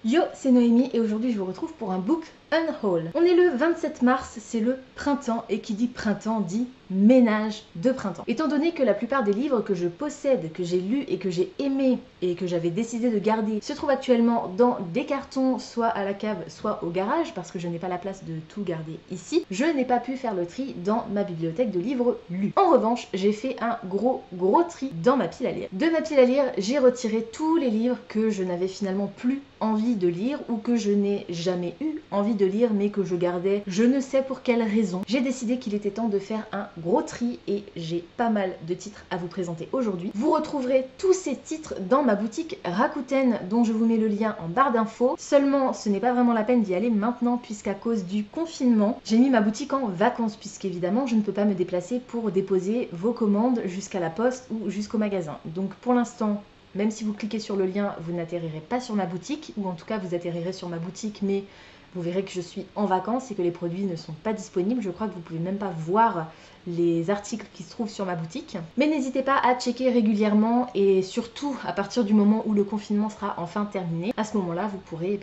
Yo, c'est Noémie et aujourd'hui je vous retrouve pour un book unhaul. On est le 27 mars, c'est le printemps et qui dit printemps dit ménage de printemps. Étant donné que la plupart des livres que je possède, que j'ai lus et que j'ai aimés et que j'avais décidé de garder se trouvent actuellement dans des cartons, soit à la cave, soit au garage, parce que je n'ai pas la place de tout garder ici, je n'ai pas pu faire le tri dans ma bibliothèque de livres lus. En revanche, j'ai fait un gros tri dans ma pile à lire. De ma pile à lire, j'ai retiré tous les livres que je n'avais finalement plus envie de lire ou que je n'ai jamais eu envie de lire mais que je gardais je ne sais pour quelle raison. J'ai décidé qu'il était temps de faire un gros tri et j'ai pas mal de titres à vous présenter aujourd'hui. Vous retrouverez tous ces titres dans ma boutique Rakuten dont je vous mets le lien en barre d'infos. Seulement ce n'est pas vraiment la peine d'y aller maintenant puisqu'à cause du confinement, j'ai mis ma boutique en vacances puisqu'évidemment je ne peux pas me déplacer pour déposer vos commandes jusqu'à la poste ou jusqu'au magasin. Donc pour l'instant, même si vous cliquez sur le lien, vous n'atterrirez pas sur ma boutique, ou en tout cas vous atterrirez sur ma boutique, mais vous verrez que je suis en vacances et que les produits ne sont pas disponibles. Je crois que vous ne pouvez même pas voir les articles qui se trouvent sur ma boutique. Mais n'hésitez pas à checker régulièrement et surtout à partir du moment où le confinement sera enfin terminé. À ce moment-là, vous pourrez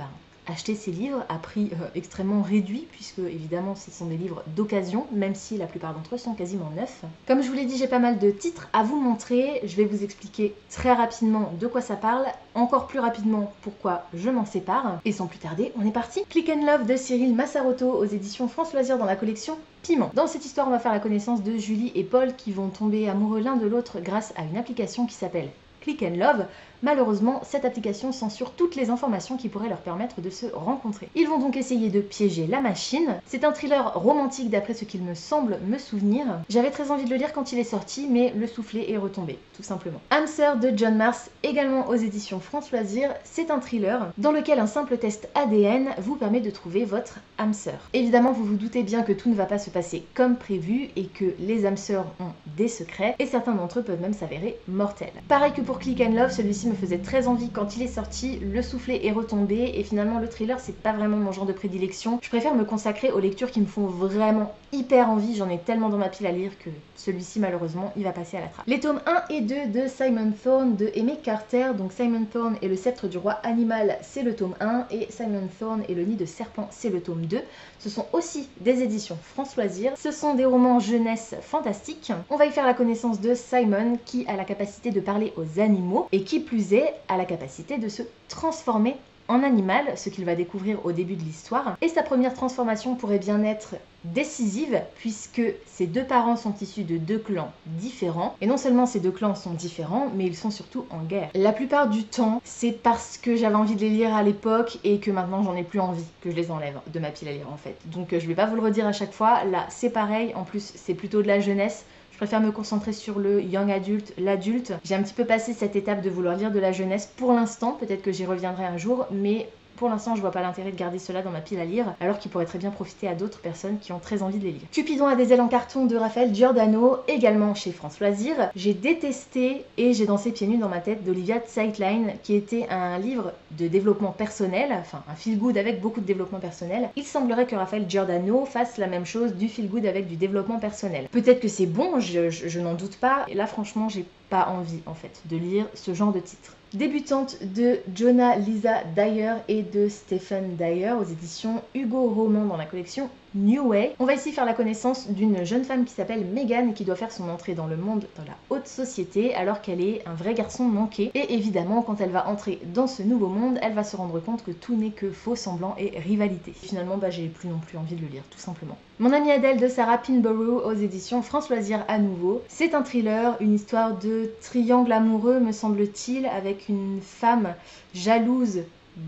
acheter ces livres à prix extrêmement réduit puisque évidemment ce sont des livres d'occasion même si la plupart d'entre eux sont quasiment neufs. Comme je vous l'ai dit, j'ai pas mal de titres à vous montrer, je vais vous expliquer très rapidement de quoi ça parle, encore plus rapidement pourquoi je m'en sépare et sans plus tarder on est parti. Click and Love de Cyril Massaroto aux éditions France Loisirs dans la collection Piment. Dans cette histoire on va faire la connaissance de Julie et Paul qui vont tomber amoureux l'un de l'autre grâce à une application qui s'appelle Click and Love. Malheureusement, cette application censure toutes les informations qui pourraient leur permettre de se rencontrer. Ils vont donc essayer de piéger la machine. C'est un thriller romantique d'après ce qu'il me semble me souvenir. J'avais très envie de le lire quand il est sorti, mais le soufflet est retombé, tout simplement. Âme sœur de John Mars, également aux éditions France Loisirs, c'est un thriller dans lequel un simple test ADN vous permet de trouver votre âme sœur. Évidemment, vous vous doutez bien que tout ne va pas se passer comme prévu et que les âmes sœurs ont des secrets et certains d'entre eux peuvent même s'avérer mortels. Pareil que pour Click and Love, celui-ci me faisait très envie quand il est sorti, le soufflet est retombé et finalement le thriller c'est pas vraiment mon genre de prédilection. Je préfère me consacrer aux lectures qui me font vraiment hyper envie, j'en ai tellement dans ma pile à lire que celui-ci malheureusement il va passer à la trappe. Les tomes 1 et 2 de Simon Thorne de Amy Carter, donc Simon Thorne et le sceptre du roi animal c'est le tome 1 et Simon Thorne et le nid de serpent c'est le tome 2. Ce sont aussi des éditions France Loisirs, ce sont des romans jeunesse fantastiques. On va y faire la connaissance de Simon qui a la capacité de parler aux animaux et qui plus est a la capacité de se transformer en animal, ce qu'il va découvrir au début de l'histoire. Et sa première transformation pourrait bien être décisive puisque ses deux parents sont issus de deux clans différents. Et non seulement ces deux clans sont différents, mais ils sont surtout en guerre. La plupart du temps, c'est parce que j'avais envie de les lire à l'époque et que maintenant j'en ai plus envie que je les enlève de ma pile à lire en fait. Donc je vais pas vous le redire à chaque fois, là c'est pareil, en plus c'est plutôt de la jeunesse. Je préfère me concentrer sur le young adulte, l'adulte. J'ai un petit peu passé cette étape de vouloir lire de la jeunesse pour l'instant, peut-être que j'y reviendrai un jour, mais pour l'instant, je vois pas l'intérêt de garder cela dans ma pile à lire, alors qu'il pourrait très bien profiter à d'autres personnes qui ont très envie de les lire. Cupidon a des ailes en carton de Raphaël Giordano, également chez France Loisirs. J'ai détesté et j'ai dansé pieds nus dans ma tête d'Olivia Zeitlein, qui était un livre de développement personnel, enfin un feel good avec beaucoup de développement personnel. Il semblerait que Raphaël Giordano fasse la même chose, du feel good avec du développement personnel. Peut-être que c'est bon, je n'en doute pas. Et là, franchement, j'ai pas envie en fait de lire ce genre de titre. Débutante de Jonah Lisa Dyer et de Stephen Dyer aux éditions Hugo Roman dans la collection New Way. On va ici faire la connaissance d'une jeune femme qui s'appelle Megan et qui doit faire son entrée dans le monde dans la haute société alors qu'elle est un vrai garçon manqué. Et évidemment, quand elle va entrer dans ce nouveau monde, elle va se rendre compte que tout n'est que faux semblant et rivalité. Finalement, j'ai plus non plus envie de le lire, tout simplement. Mon amie Adèle de Sarah Pinborough aux éditions France Loisirs à nouveau. C'est un thriller, une histoire de triangle amoureux, me semble-t-il, avec une femme jalouse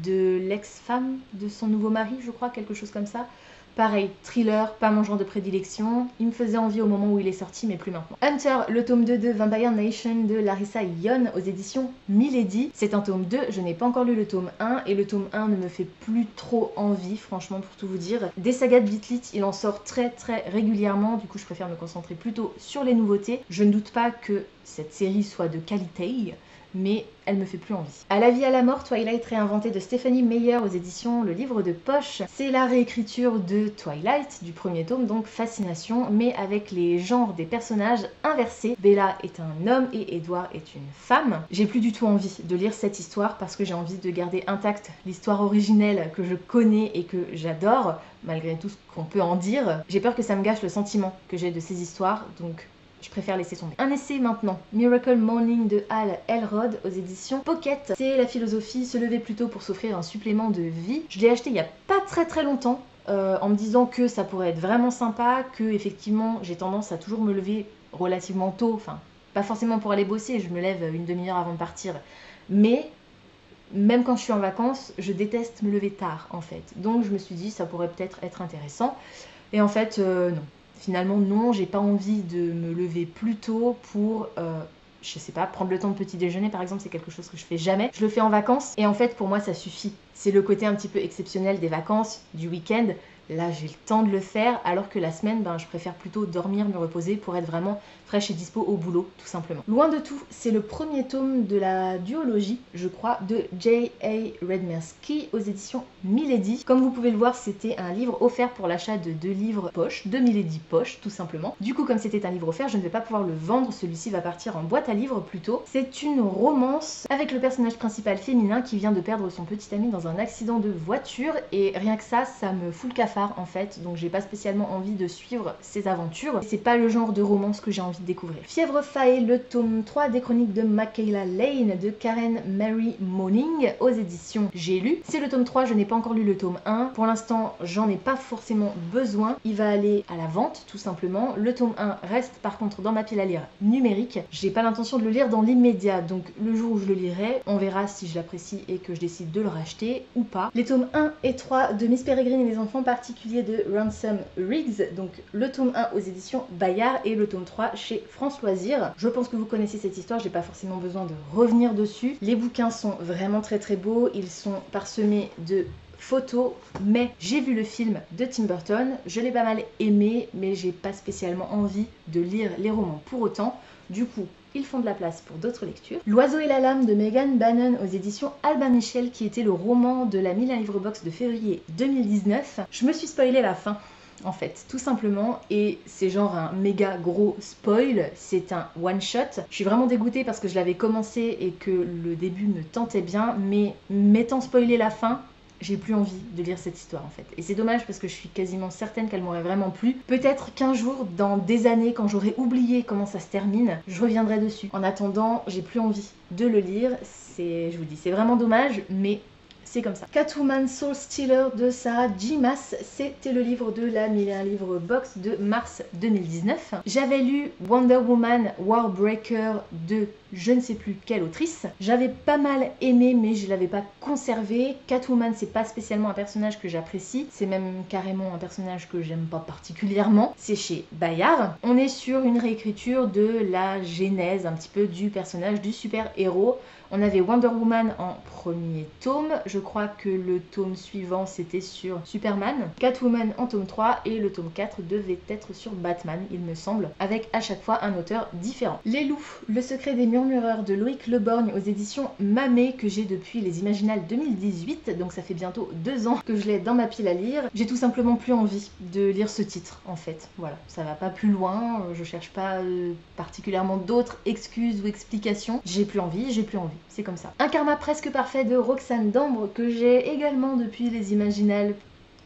de l'ex-femme de son nouveau mari, je crois, quelque chose comme ça. Pareil, thriller, pas mon genre de prédilection. Il me faisait envie au moment où il est sorti, mais plus maintenant. Hunter, le tome 2 de Vampire Nation de Larissa Yon aux éditions Milady. C'est un tome 2, je n'ai pas encore lu le tome 1 et le tome 1 ne me fait plus trop envie, franchement, pour tout vous dire. Des sagas de Bitlit, il en sort très régulièrement, du coup je préfère me concentrer plutôt sur les nouveautés. Je ne doute pas que cette série soit de qualité, mais elle me fait plus envie. À la vie à la mort, Twilight réinventé de Stephanie Meyer aux éditions Le Livre de Poche. C'est la réécriture de Twilight, du premier tome, donc Fascination, mais avec les genres des personnages inversés. Bella est un homme et Edward est une femme. J'ai plus du tout envie de lire cette histoire parce que j'ai envie de garder intacte l'histoire originelle que je connais et que j'adore, malgré tout ce qu'on peut en dire. J'ai peur que ça me gâche le sentiment que j'ai de ces histoires, donc je préfère laisser tomber. Un essai maintenant, Miracle Morning de Hal Elrod aux éditions Pocket. C'est la philosophie, se lever plus tôt pour s'offrir un supplément de vie. Je l'ai acheté il y a pas très longtemps, en me disant que ça pourrait être vraiment sympa, que effectivement j'ai tendance à toujours me lever relativement tôt, enfin pas forcément pour aller bosser, je me lève une demi-heure avant de partir, mais même quand je suis en vacances, je déteste me lever tard en fait. Donc je me suis dit ça pourrait peut-être être intéressant, et en fait non. Finalement, non, j'ai pas envie de me lever plus tôt pour, je sais pas, prendre le temps de petit déjeuner par exemple, c'est quelque chose que je fais jamais. Je le fais en vacances et en fait pour moi ça suffit. C'est le côté un petit peu exceptionnel des vacances, du week-end. Là j'ai le temps de le faire, alors que la semaine, je préfère plutôt dormir, me reposer pour être vraiment fraîche et dispo au boulot, tout simplement. Loin de tout, c'est le premier tome de la duologie, je crois, de J.A. Redmersky aux éditions Milady. Comme vous pouvez le voir, c'était un livre offert pour l'achat de 2 livres poche, de Milady poche, tout simplement. Du coup, comme c'était un livre offert, je ne vais pas pouvoir le vendre, celui-ci va partir en boîte à livres plutôt. C'est une romance avec le personnage principal féminin qui vient de perdre son petit ami dans un accident de voiture, et rien que ça me fout le cafard en fait, donc j'ai pas spécialement envie de suivre ses aventures. C'est pas le genre de romance que j'ai envie de découvrir. Fièvre Fae, le tome 3 des chroniques de Michaela Lane de Karen Mary Moning aux éditions J'ai lu. C'est le tome 3, je n'ai pas encore lu le tome 1. Pour l'instant, j'en ai pas forcément besoin. Il va aller à la vente, tout simplement. Le tome 1 reste par contre dans ma pile à lire numérique. J'ai pas l'intention de le lire dans l'immédiat, donc le jour où je le lirai, on verra si je l'apprécie et que je décide de le racheter ou pas. Les tomes 1 et 3 de Miss Peregrine et les enfants particulier de Ransom Riggs, donc le tome 1 aux éditions Bayard et le tome 3 chez France Loisirs. Je pense que vous connaissez cette histoire, j'ai pas forcément besoin de revenir dessus. Les bouquins sont vraiment très beaux, ils sont parsemés de photos, mais j'ai vu le film de Tim Burton, je l'ai pas mal aimé, mais j'ai pas spécialement envie de lire les romans pour autant. Du coup, ils font de la place pour d'autres lectures. L'oiseau et la lame de Megan Bannon aux éditions Albin Michel, qui était le roman de la 1001 livre box de février 2019. Je me suis spoilé la fin, en fait, tout simplement, et c'est genre un méga gros spoil, c'est un one shot. Je suis vraiment dégoûtée parce que je l'avais commencé et que le début me tentait bien, mais m'étant spoilé la fin, j'ai plus envie de lire cette histoire en fait. Et c'est dommage parce que je suis quasiment certaine qu'elle m'aurait vraiment plu. Peut-être qu'un jour, dans des années, quand j'aurai oublié comment ça se termine, je reviendrai dessus. En attendant, j'ai plus envie de le lire. Je vous dis, c'est vraiment dommage, mais c'est comme ça. Catwoman Soul Stealer de Sarah J. Maas, c'était le livre de la 1001 livre box de mars 2019. J'avais lu Wonder Woman Warbreaker de je ne sais plus quelle autrice. J'avais pas mal aimé, mais je l'avais pas conservé. Catwoman, c'est pas spécialement un personnage que j'apprécie, c'est même carrément un personnage que j'aime pas particulièrement. C'est chez Bayard. On est sur une réécriture de la genèse un petit peu du personnage du super-héros. On avait Wonder Woman en premier tome, je crois que le tome suivant c'était sur Superman, Catwoman en tome 3 et le tome 4 devait être sur Batman, il me semble, avec à chaque fois un auteur différent. Les loups, le secret des murmureurs de Loïc Leborgne aux éditions Mamé, que j'ai depuis les Imaginales 2018, donc ça fait bientôt 2 ans que je l'ai dans ma pile à lire. J'ai tout simplement plus envie de lire ce titre en fait, voilà, ça va pas plus loin, je cherche pas particulièrement d'autres excuses ou explications, j'ai plus envie, c'est comme ça. Un karma presque parfait de Roxane Dambre que j'ai également depuis les Imaginales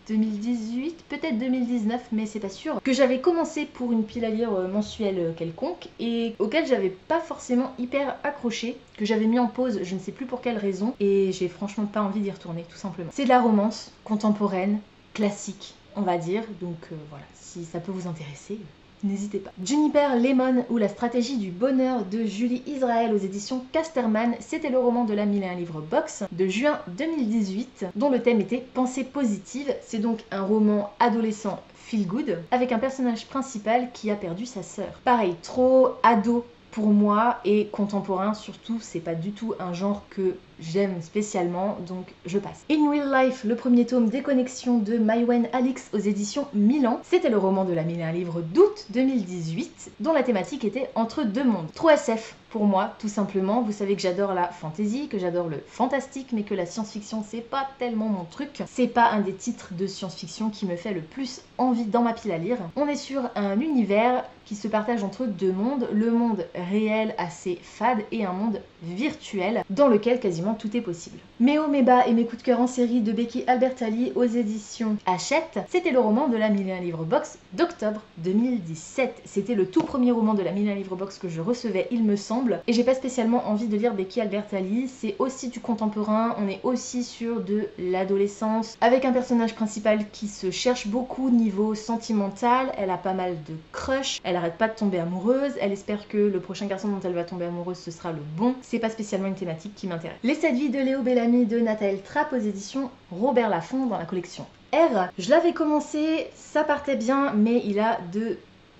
2018, peut-être 2019, mais c'est pas sûr, que j'avais commencé pour une pile à lire mensuelle quelconque et auquel j'avais pas forcément hyper accroché, que j'avais mis en pause, je ne sais plus pour quelle raison, et j'ai franchement pas envie d'y retourner, tout simplement. C'est de la romance contemporaine, classique, on va dire, donc voilà, si ça peut vous intéresser, n'hésitez pas. Juniper Lemon ou la stratégie du bonheur de Julie Israël aux éditions Casterman, c'était le roman de la 1001 livre box de juin 2018 dont le thème était pensée positive. C'est donc un roman adolescent feel good avec un personnage principal qui a perdu sa sœur. Pareil, trop ado pour moi et contemporain surtout, c'est pas du tout un genre que j'aime spécialement, donc je passe. In Real Life, le premier tome Déconnexion de Maïwenn Alix aux éditions Milan. C'était le roman de la 1001 livres d'août 2018, dont la thématique était Entre deux mondes. Trop SF pour moi, tout simplement. Vous savez que j'adore la fantasy, que j'adore le fantastique, mais que la science-fiction, c'est pas tellement mon truc. C'est pas un des titres de science-fiction qui me fait le plus envie dans ma pile à lire. On est sur un univers qui se partage entre deux mondes, le monde réel assez fade et un monde virtuel dans lequel quasiment tout est possible. Mes hauts, mes bas et mes coups de cœur en série de Becky Albertalli aux éditions Hachette, c'était le roman de la 1001 livres box d'octobre 2017. C'était le tout premier roman de la 1001 livres box que je recevais, il me semble, et j'ai pas spécialement envie de lire Becky Albertalli. C'est aussi du contemporain, on est aussi sur de l'adolescence, avec un personnage principal qui se cherche beaucoup niveau sentimental, elle a pas mal de crush, elle arrête pas de tomber amoureuse, elle espère que le prochain garçon dont elle va tomber amoureuse ce sera le bon. C'est pas spécialement une thématique qui m'intéresse. Les 7 vies de Léo Bellamy de Nathalie Trapp aux éditions Robert Laffont dans la collection R. Je l'avais commencé, ça partait bien, mais il a de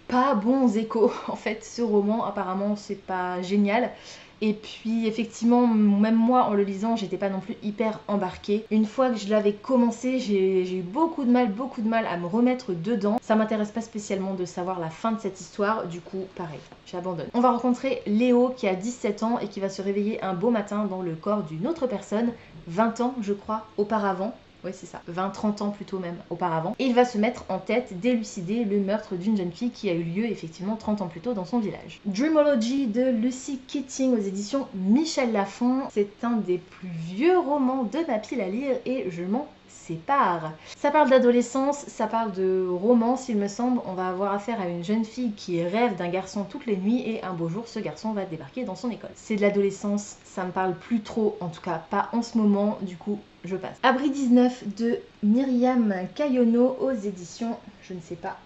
pas bons échos en fait. Ce roman apparemment c'est pas génial. Et puis effectivement, même moi en le lisant, j'étais pas non plus hyper embarquée. Une fois que je l'avais commencé, j'ai eu beaucoup de mal à me remettre dedans. Ça m'intéresse pas spécialement de savoir la fin de cette histoire, du coup pareil, j'abandonne. On va rencontrer Léo qui a 17 ans et qui va se réveiller un beau matin dans le corps d'une autre personne, 20 ans je crois auparavant. Oui, c'est ça, 20-30 ans plutôt même auparavant. Et il va se mettre en tête d'élucider le meurtre d'une jeune fille qui a eu lieu effectivement 30 ans plus tôt dans son village. Dreamology de Lucy Keating aux éditions Michel Lafon. C'est un des plus vieux romans de ma pile à lire et je m'en sépare. Ça parle d'adolescence, ça parle de romance il me semble. On va avoir affaire à une jeune fille qui rêve d'un garçon toutes les nuits et un beau jour ce garçon va débarquer dans son école. C'est de l'adolescence, ça me parle plus trop, en tout cas pas en ce moment, du coup je passe. Abri 19 de Myriam Kayono aux éditions, je ne sais pas,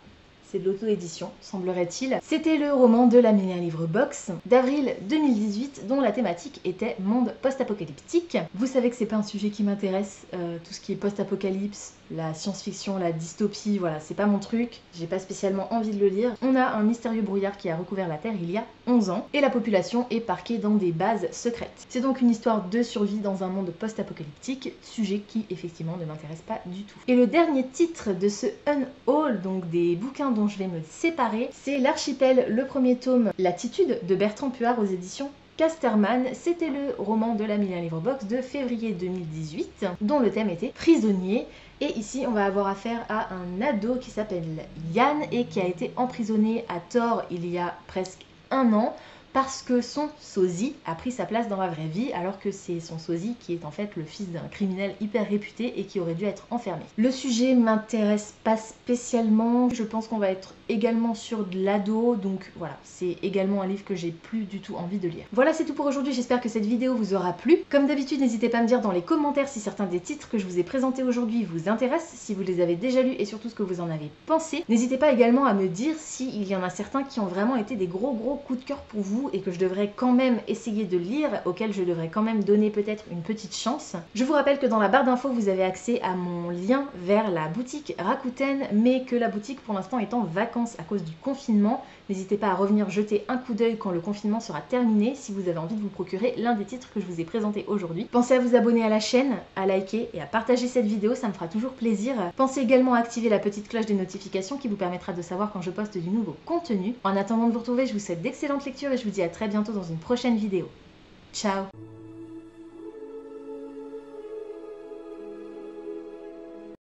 c'est de l'auto-édition, semblerait-il. C'était le roman de la 1001 livres box d'avril 2018 dont la thématique était monde post-apocalyptique. Vous savez que c'est pas un sujet qui m'intéresse, tout ce qui est post-apocalypse, la science-fiction, la dystopie, voilà, c'est pas mon truc, j'ai pas spécialement envie de le lire. On a un mystérieux brouillard qui a recouvert la Terre il y a 11 ans et la population est parquée dans des bases secrètes. C'est donc une histoire de survie dans un monde post-apocalyptique, sujet qui effectivement ne m'intéresse pas du tout. Et le dernier titre de ce Unhaul, donc des bouquins dont je vais me séparer, c'est L'Archipel, le premier tome, L'attitude de Bertrand Puard aux éditions Casterman. C'était le roman de la 1001 livres box de février 2018 dont le thème était prisonnier. Et ici on va avoir affaire à un ado qui s'appelle Yann et qui a été emprisonné à tort il y a presque un an parce que son sosie a pris sa place dans la vraie vie alors que c'est son sosie qui est en fait le fils d'un criminel hyper réputé et qui aurait dû être enfermé. Le sujet m'intéresse pas spécialement, je pense qu'on va être également sur de l'ado, donc voilà, c'est également un livre que j'ai plus du tout envie de lire. Voilà, c'est tout pour aujourd'hui, j'espère que cette vidéo vous aura plu. Comme d'habitude, n'hésitez pas à me dire dans les commentaires si certains des titres que je vous ai présentés aujourd'hui vous intéressent, si vous les avez déjà lus et surtout ce que vous en avez pensé. N'hésitez pas également à me dire s'il y en a certains qui ont vraiment été des gros coups de cœur pour vous et que je devrais quand même essayer de lire, auquel je devrais quand même donner peut-être une petite chance. Je vous rappelle que dans la barre d'infos, vous avez accès à mon lien vers la boutique Rakuten, mais que la boutique pour l'instant est en vacances à cause du confinement. N'hésitez pas à revenir jeter un coup d'œil quand le confinement sera terminé si vous avez envie de vous procurer l'un des titres que je vous ai présentés aujourd'hui. Pensez à vous abonner à la chaîne, à liker et à partager cette vidéo, ça me fera toujours plaisir. Pensez également à activer la petite cloche des notifications qui vous permettra de savoir quand je poste du nouveau contenu. En attendant de vous retrouver, je vous souhaite d'excellentes lectures et je vous dis à très bientôt dans une prochaine vidéo. Ciao!